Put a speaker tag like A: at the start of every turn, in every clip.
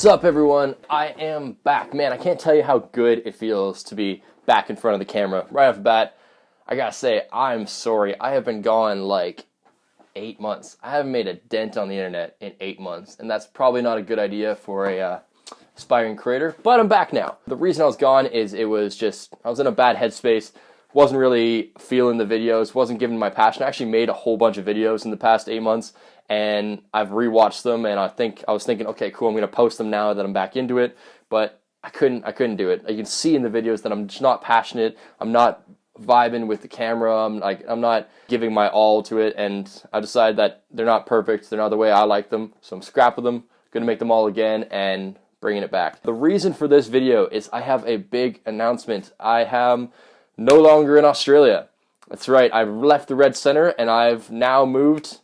A: What's up, everyone? I am back. Man, I can't tell you how good it feels to be back in front of the camera. Right off the bat, I gotta say, I'm sorry. I have been gone like 8 months. I haven't made a dent on the internet in 8 months, and that's probably not a good idea for a aspiring creator, but I'm back now. The reason I was gone is I was in a bad headspace, wasn't really feeling the videos, wasn't giving my passion. I actually made a whole bunch of videos in the past 8 months, and I've rewatched them, and I was thinking, okay, cool, I'm going to post them now that I'm back into it, but I couldn't do it. You can see in the videos that I'm just not passionate, I'm not vibing with the camera, I'm not giving my all to it, and I decided that they're not perfect, they're not the way I like them, so I'm scrapping them, going to make them all again, and bringing it back. The reason for this video is I have a big announcement. I am no longer in Australia. That's right, I've left the Red Center, and I've now moved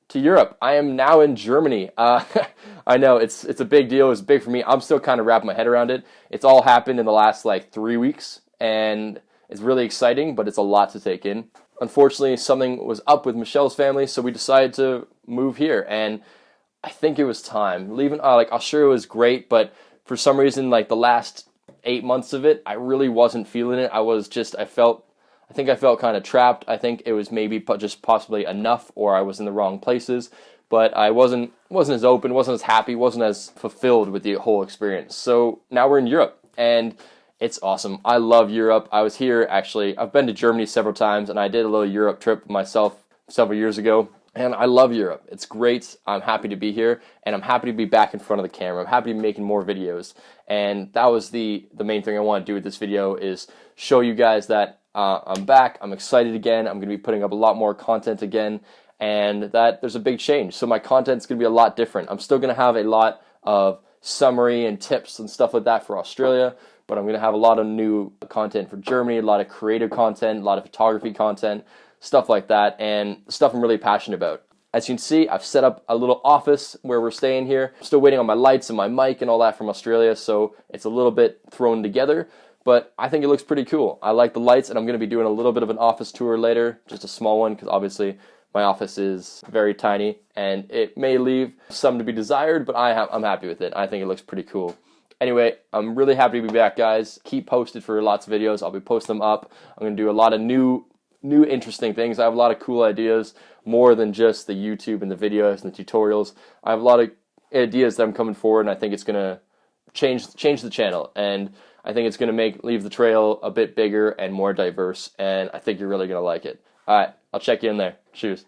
A: to Europe. I am now in Germany. I know, it's a big deal, it's big for me. I'm still kind of wrapping my head around it. It's all happened in the last like 3 weeks, and it's really exciting, but it's a lot to take in. Unfortunately, something was up with Michelle's family, so we decided to move here, and I think it was time. Leaving, Australia was great, but for some reason, like the last 8 months of it, I really wasn't feeling it. I think I felt kind of trapped. I think it was maybe just possibly enough, or I was in the wrong places, but I wasn't as open, wasn't as happy, wasn't as fulfilled with the whole experience. So now we're in Europe, and it's awesome. I love Europe. I was here, actually. I've been to Germany several times, and I did a little Europe trip myself several years ago, and I love Europe. It's great. I'm happy to be here, and I'm happy to be back in front of the camera. I'm happy to be making more videos, and that was the main thing I want to do with this video, is show you guys that I'm back, I'm excited again, I'm going to be putting up a lot more content again, and that there's a big change. So my content's going to be a lot different. I'm still going to have a lot of summary and tips and stuff like that for Australia, but I'm going to have a lot of new content for Germany, a lot of creative content, a lot of photography content, stuff like that, and stuff I'm really passionate about. As you can see, I've set up a little office where we're staying here. I'm still waiting on my lights and my mic and all that from Australia, so it's a little bit thrown together, but I think it looks pretty cool. I like the lights, and I'm going to be doing a little bit of an office tour later, just a small one, because obviously my office is very tiny, and it may leave some to be desired, but I'm happy with it. I think it looks pretty cool. Anyway, I'm really happy to be back, guys. Keep posted for lots of videos. I'll be posting them up. I'm going to do a lot of new interesting things. I have a lot of cool ideas, more than just the YouTube and the videos and the tutorials. I have a lot of ideas that I'm coming forward, and I think it's going to change the channel, and I think it's going to leave the trail a bit bigger and more diverse, and I think you're really going to like it. All right, I'll check you in there. Cheers.